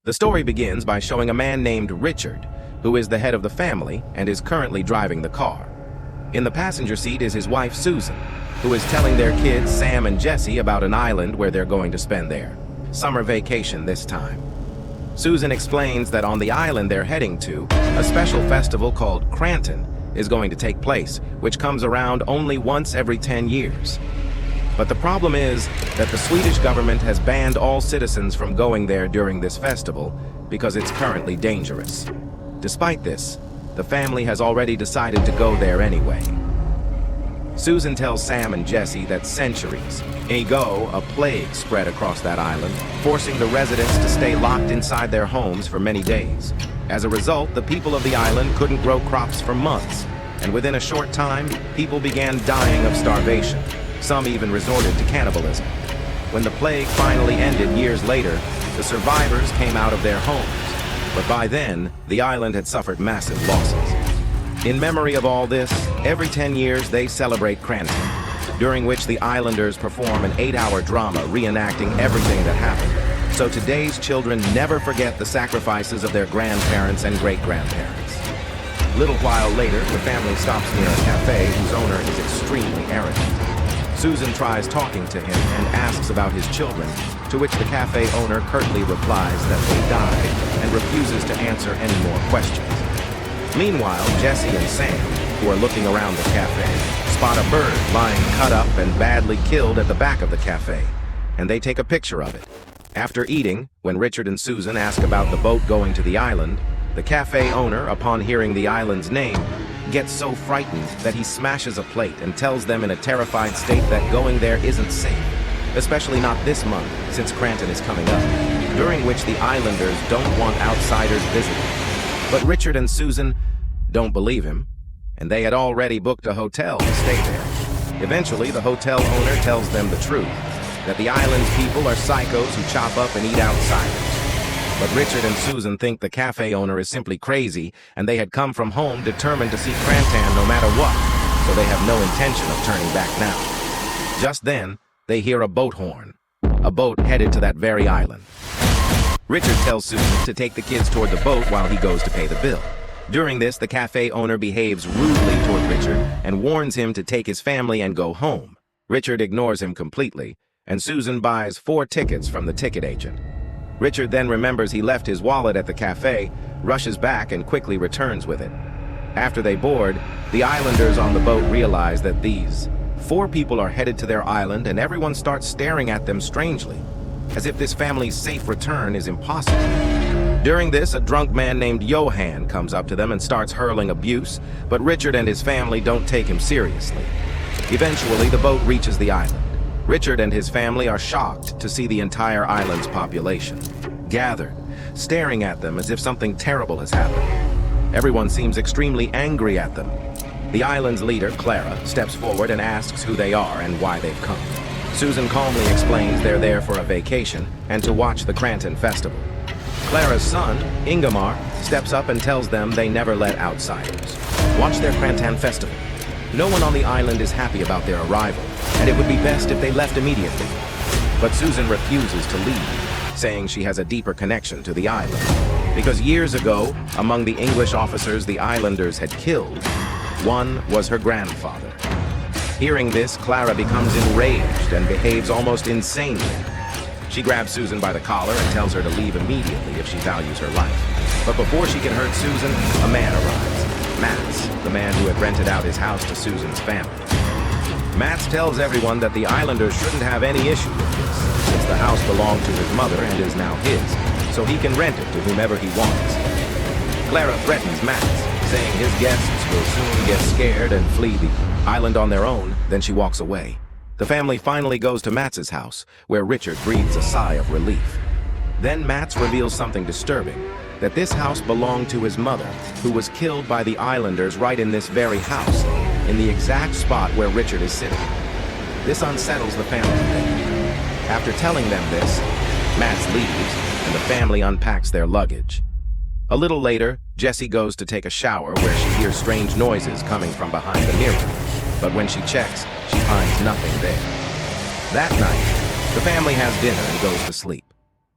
The story begins by showing a man named Richard, who is the head of the family and is currently driving the car. In the passenger seat is his wife Susan, who is telling their kids Sam and Jesse about an island where they're going to spend their summer vacation this time. Susan explains that on the island they're heading to, a special festival called Cranton is going to take place, which comes around only once every 10 years. But the problem is that the Swedish government has banned all citizens from going there during this festival because it's currently dangerous. Despite this, the family has already decided to go there anyway. Susan tells Sam and Jesse that centuries ago, a plague spread across that island, forcing the residents to stay locked inside their homes for many days. As a result, the people of the island couldn't grow crops for months, and within a short time, people began dying of starvation. Some even resorted to cannibalism. When the plague finally ended years later, the survivors came out of their homes, but by then, the island had suffered massive losses. In memory of all this, every 10 years they celebrate Cranton, during which the islanders perform an 8-hour drama reenacting everything that happened. So today's children never forget the sacrifices of their grandparents and great-grandparents. Little while later, the family stops near a cafe whose owner is extremely arrogant. Susan tries talking to him and asks about his children, to which the cafe owner curtly replies that they died and refuses to answer any more questions. Meanwhile, Jesse and Sam, who are looking around the cafe, spot a bird lying cut up and badly killed at the back of the cafe, and they take a picture of it. After eating, when Richard and Susan ask about the boat going to the island, the cafe owner, upon hearing the island's name, gets so frightened that he smashes a plate and tells them in a terrified state that going there isn't safe, especially not this month since Cranton is coming up, during which the islanders don't want outsiders visiting. But Richard and Susan don't believe him, and they had already booked a hotel to stay there. Eventually, the hotel owner tells them the truth, that the island's people are psychos who chop up and eat outsiders. But Richard and Susan think the cafe owner is simply crazy, and they had come from home determined to see Cranton no matter what, so they have no intention of turning back now. Just then, they hear a boat horn, a boat headed to that very island. Richard tells Susan to take the kids toward the boat while he goes to pay the bill. During this, the cafe owner behaves rudely toward Richard and warns him to take his family and go home. Richard ignores him completely, and Susan buys 4 tickets from the ticket agent. Richard then remembers he left his wallet at the cafe, rushes back, and quickly returns with it. After they board, the islanders on the boat realize that these 4 people are headed to their island, and everyone starts staring at them strangely, as if this family's safe return is impossible. During this, a drunk man named Johan comes up to them and starts hurling abuse, but Richard and his family don't take him seriously. Eventually, the boat reaches the island. Richard and his family are shocked to see the entire island's population gathered, staring at them as if something terrible has happened. Everyone seems extremely angry at them. The island's leader, Clara, steps forward and asks who they are and why they've come. Susan calmly explains they're there for a vacation and to watch the Cranton Festival. Clara's son, Ingemar, steps up and tells them they never let outsiders watch their Cranton Festival. No one on the island is happy about their arrival, and it would be best if they left immediately. But Susan refuses to leave, saying she has a deeper connection to the island. Because years ago, among the English officers the islanders had killed, one was her grandfather. Hearing this, Clara becomes enraged and behaves almost insanely. She grabs Susan by the collar and tells her to leave immediately if she values her life. But before she can hurt Susan, a man arrives. Mats, the man who had rented out his house to Susan's family. Mats tells everyone that the islanders shouldn't have any issue with this, since the house belonged to his mother and is now his, so he can rent it to whomever he wants. Clara threatens Mats, saying his guests will soon get scared and flee the island on their own, then she walks away. The family finally goes to Mats's house, where Richard breathes a sigh of relief. Then Mats reveals something disturbing, that this house belonged to his mother, who was killed by the islanders right in this very house, in the exact spot where Richard is sitting. This unsettles the family. After telling them this, Mats leaves, and the family unpacks their luggage. A little later, Jessie goes to take a shower where she hears strange noises coming from behind the mirror, but when she checks, she finds nothing there. That night, the family has dinner and goes to sleep.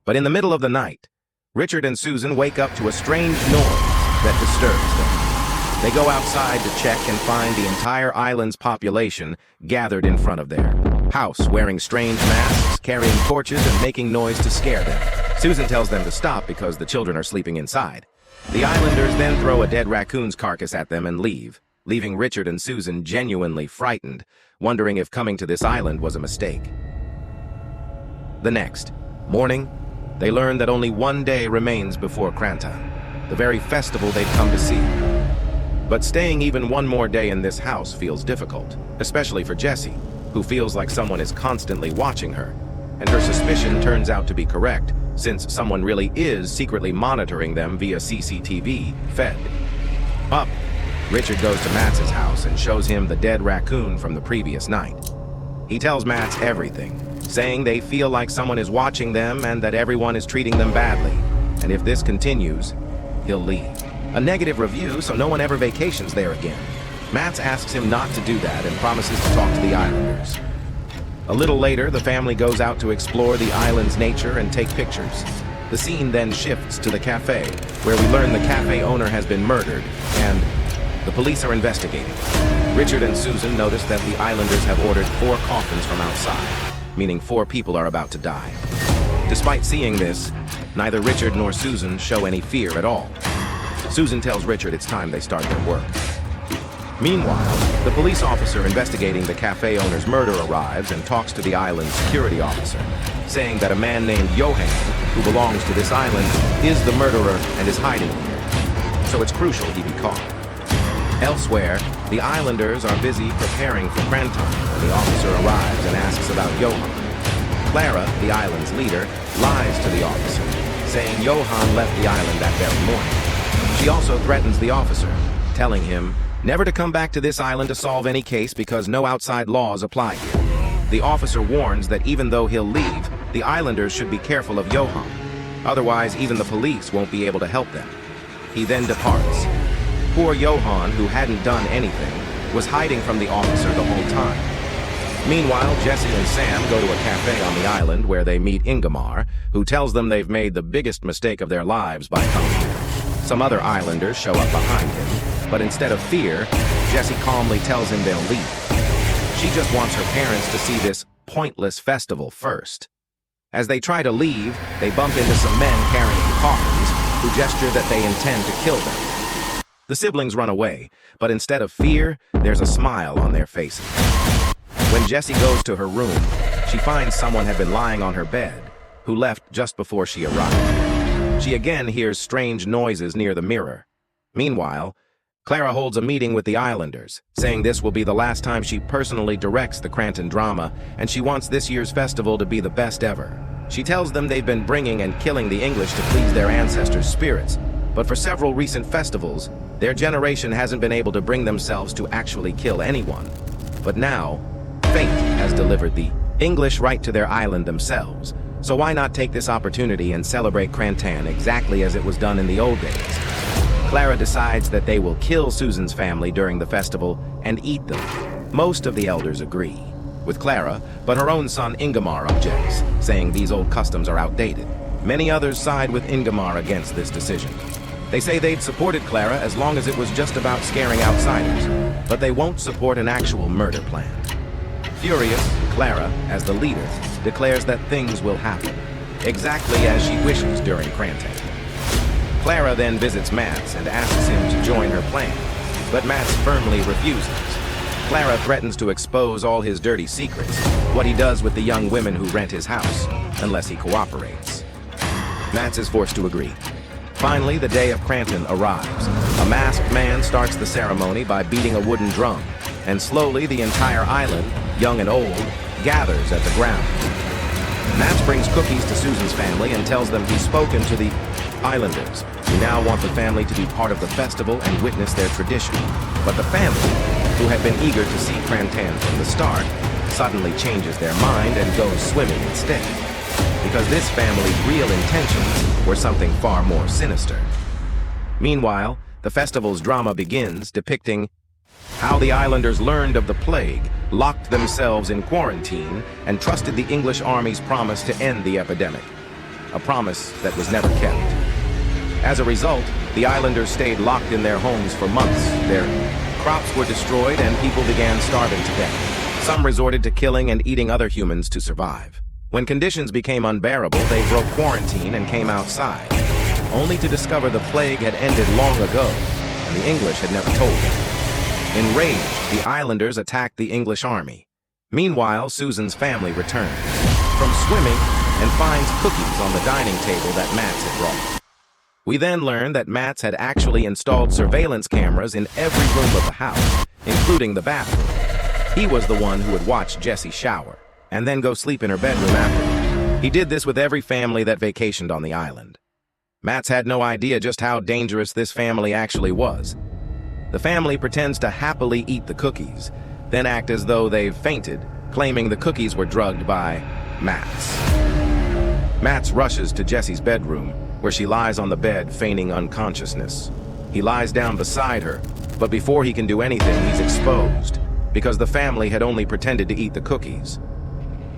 But in the middle of the night, Richard and Susan wake up to a strange noise that disturbs them. They go outside to check and find the entire island's population gathered in front of their house, wearing strange masks, carrying torches, and making noise to scare them. Susan tells them to stop because the children are sleeping inside. The islanders then throw a dead raccoon's carcass at them and leave, leaving Richard and Susan genuinely frightened, wondering if coming to this island was a mistake. The next morning, they learn that only one day remains before Cranton, the very festival they'd come to see. But staying even one more day in this house feels difficult, especially for Jessie, who feels like someone is constantly watching her, and her suspicion turns out to be correct, since someone really is secretly monitoring them via CCTV fed. Up, Richard goes to Matt's house and shows him the dead raccoon from the previous night. He tells Matt everything, saying they feel like someone is watching them and that everyone is treating them badly, and if this continues, he'll leave. A negative review, so no one ever vacations there again. Matt asks him not to do that and promises to talk to the islanders. A little later, the family goes out to explore the island's nature and take pictures. The scene then shifts to the cafe, where we learn the cafe owner has been murdered, and the police are investigating. Richard and Susan notice that the islanders have ordered 4 coffins from outside, meaning 4 people are about to die. Despite seeing this, neither Richard nor Susan show any fear at all. Susan tells Richard it's time they start their work. Meanwhile, the police officer investigating the cafe owner's murder arrives and talks to the island's security officer, saying that a man named Johan, who belongs to this island, is the murderer and is hiding here. So it's crucial he be caught. Elsewhere, the islanders are busy preparing for Cranton when the officer arrives and asks about Johan. Clara, the island's leader, lies to the officer, saying Johan left the island that very morning. She also threatens the officer, telling him never to come back to this island to solve any case because no outside laws apply here. The officer warns that even though he'll leave, the islanders should be careful of Johan. Otherwise, even the police won't be able to help them. He then departs. Poor Johan, who hadn't done anything, was hiding from the officer the whole time. Meanwhile, Jessie and Sam go to a cafe on the island where they meet Ingemar, who tells them they've made the biggest mistake of their lives by coming here. Some other islanders show up behind him, but instead of fear, Jessie calmly tells him they'll leave. She just wants her parents to see this pointless festival first. As they try to leave, they bump into some men carrying coffins who gesture that they intend to kill them. The siblings run away, but instead of fear, there's a smile on their faces. When Jessie goes to her room, she finds someone had been lying on her bed, who left just before she arrived. She again hears strange noises near the mirror. Meanwhile, Clara holds a meeting with the islanders, saying this will be the last time she personally directs the Cranton drama, and she wants this year's festival to be the best ever. She tells them they've been bringing and killing the English to please their ancestors' spirits, but for several recent festivals, their generation hasn't been able to bring themselves to actually kill anyone. But now, fate has delivered the English right to their island themselves, so why not take this opportunity and celebrate Cranton exactly as it was done in the old days? Clara decides that they will kill Susan's family during the festival and eat them. Most of the elders agree with Clara, but her own son Ingemar objects, saying these old customs are outdated. Many others side with Ingemar against this decision. They say they'd supported Clara as long as it was just about scaring outsiders, but they won't support an actual murder plan. Furious, Clara, as the leader, declares that things will happen, exactly as she wishes during Cranton. Clara then visits Matt's and asks him to join her plan, but Matt's firmly refuses. Clara threatens to expose all his dirty secrets, what he does with the young women who rent his house, unless he cooperates. Matt is forced to agree. Finally, the day of Cranton arrives. A masked man starts the ceremony by beating a wooden drum, and slowly the entire island, young and old, gathers at the ground. Matt brings cookies to Susan's family and tells them he's spoken to the islanders, who now want the family to be part of the festival and witness their tradition. But the family, who had been eager to see Cranton from the start, suddenly changes their mind and goes swimming instead, because this family's real intentions were something far more sinister. Meanwhile, the festival's drama begins, depicting how the islanders learned of the plague, locked themselves in quarantine, and trusted the English army's promise to end the epidemic. A promise that was never kept. As a result, the islanders stayed locked in their homes for months. Their crops were destroyed and people began starving to death. Some resorted to killing and eating other humans to survive. When conditions became unbearable, they broke quarantine and came outside, only to discover the plague had ended long ago, and the English had never told them. Enraged, the islanders attacked the English army. Meanwhile, Susan's family returns from swimming and finds cookies on the dining table that Mats had brought. We then learn that Mats had actually installed surveillance cameras in every room of the house, including the bathroom. He was the one who would watch Jessie shower and then go sleep in her bedroom afterward. He did this with every family that vacationed on the island. Mats had no idea just how dangerous this family actually was. The family pretends to happily eat the cookies, then act as though they've fainted, claiming the cookies were drugged by Mats. Mats rushes to Jessie's bedroom, where she lies on the bed, feigning unconsciousness. He lies down beside her, but before he can do anything, he's exposed, because the family had only pretended to eat the cookies.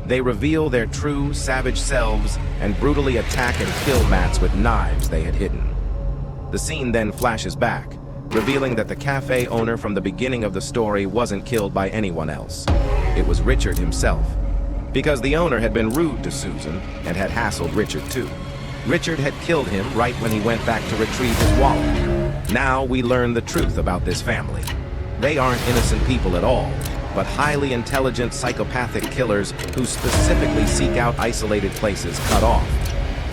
They reveal their true, savage selves and brutally attack and kill Mats with knives they had hidden. The scene then flashes back, revealing that the cafe owner from the beginning of the story wasn't killed by anyone else. It was Richard himself, because the owner had been rude to Susan and had hassled Richard too. Richard had killed him right when he went back to retrieve his wallet. Now we learn the truth about this family. They aren't innocent people at all, but highly intelligent psychopathic killers who specifically seek out isolated places cut off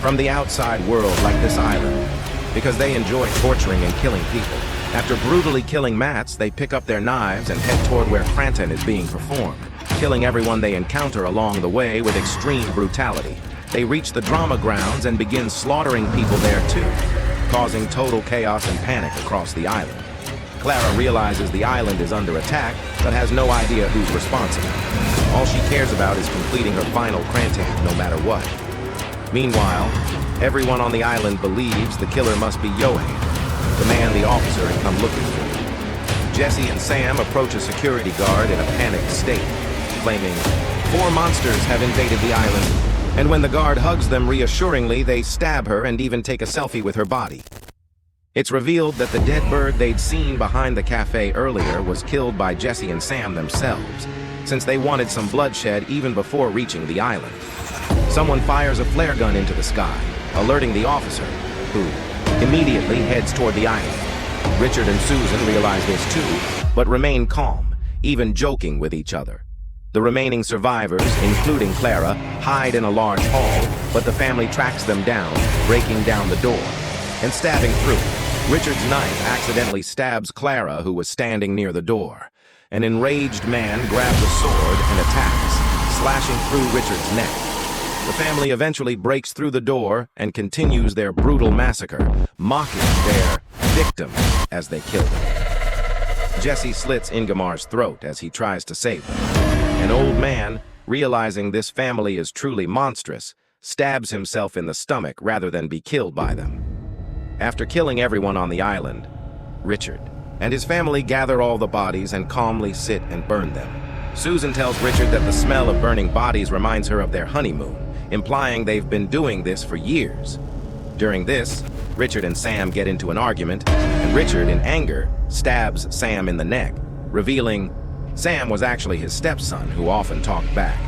from the outside world like this island, because they enjoy torturing and killing people. After brutally killing Mats, they pick up their knives and head toward where Cranton is being performed, killing everyone they encounter along the way with extreme brutality. They reach the drama grounds and begin slaughtering people there too, causing total chaos and panic across the island. Clara realizes the island is under attack, but has no idea who's responsible. All she cares about is completing her final Cranton, no matter what. Meanwhile, everyone on the island believes the killer must be Johan, the man the officer had come looking for. Jessie and Sam approach a security guard in a panicked state, claiming 4 monsters have invaded the island, and when the guard hugs them reassuringly, they stab her and even take a selfie with her body. It's revealed that the dead bird they'd seen behind the cafe earlier was killed by Jessie and Sam themselves, since they wanted some bloodshed even before reaching the island. Someone fires a flare gun into the sky, alerting the officer, who immediately heads toward the island. Richard and Susan realize this too, but remain calm, even joking with each other. The remaining survivors, including Clara, hide in a large hall, but the family tracks them down, breaking down the door and stabbing through it. Richard's knife accidentally stabs Clara, who was standing near the door. An enraged man grabs a sword and attacks, slashing through Richard's neck. The family eventually breaks through the door and continues their brutal massacre, mocking their victim as they kill them. Jessie slits Ingemar's throat as he tries to save them. An old man, realizing this family is truly monstrous, stabs himself in the stomach rather than be killed by them. After killing everyone on the island, Richard and his family gather all the bodies and calmly sit and burn them. Susan tells Richard that the smell of burning bodies reminds her of their honeymoon, implying they've been doing this for years. During this, Richard and Sam get into an argument, and Richard, in anger, stabs Sam in the neck, revealing Sam was actually his stepson who often talked back.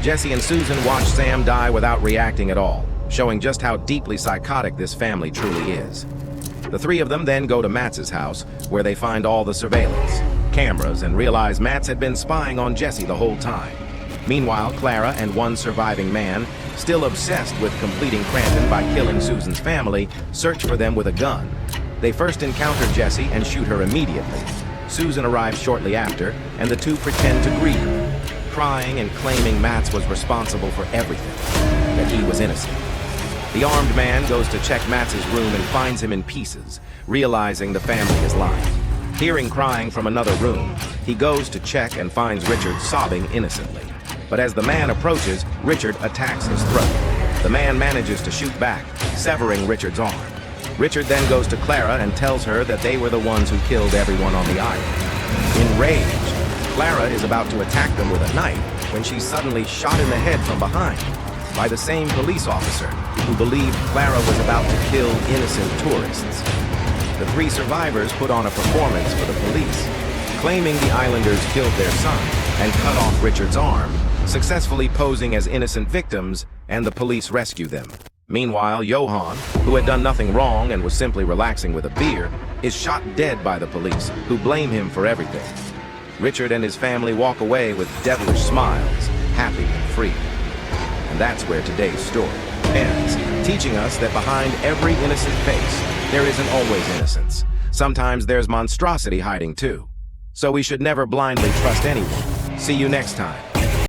Jessie and Susan watch Sam die without reacting at all, showing just how deeply psychotic this family truly is. The 3 of them then go to Mats's house, where they find all the surveillance cameras and realize Mats had been spying on Jessie the whole time. Meanwhile, Clara and one surviving man, still obsessed with completing Cranton by killing Susan's family, search for them with a gun. They first encounter Jessie and shoot her immediately. Susan arrives shortly after, and the 2 pretend to grieve, crying and claiming Mats was responsible for everything, that he was innocent. The armed man goes to check Mats's room and finds him in pieces, realizing the family is lying. Hearing crying from another room, he goes to check and finds Richard sobbing innocently. But as the man approaches, Richard attacks his throat. The man manages to shoot back, severing Richard's arm. Richard then goes to Clara and tells her that they were the ones who killed everyone on the island. Enraged, Clara is about to attack them with a knife when she's suddenly shot in the head from behind. by the same police officer who believed Clara was about to kill innocent tourists. The three survivors put on a performance for the police, claiming the islanders killed their son and cut off Richard's arm, successfully posing as innocent victims, and the police rescue them. Meanwhile, Johan, who had done nothing wrong and was simply relaxing with a beer, is shot dead by the police, who blame him for everything. Richard and his family walk away with devilish smiles, happy and free. And that's where today's story ends, teaching us that behind every innocent face, there isn't always innocence. Sometimes there's monstrosity hiding too. So we should never blindly trust anyone. See you next time.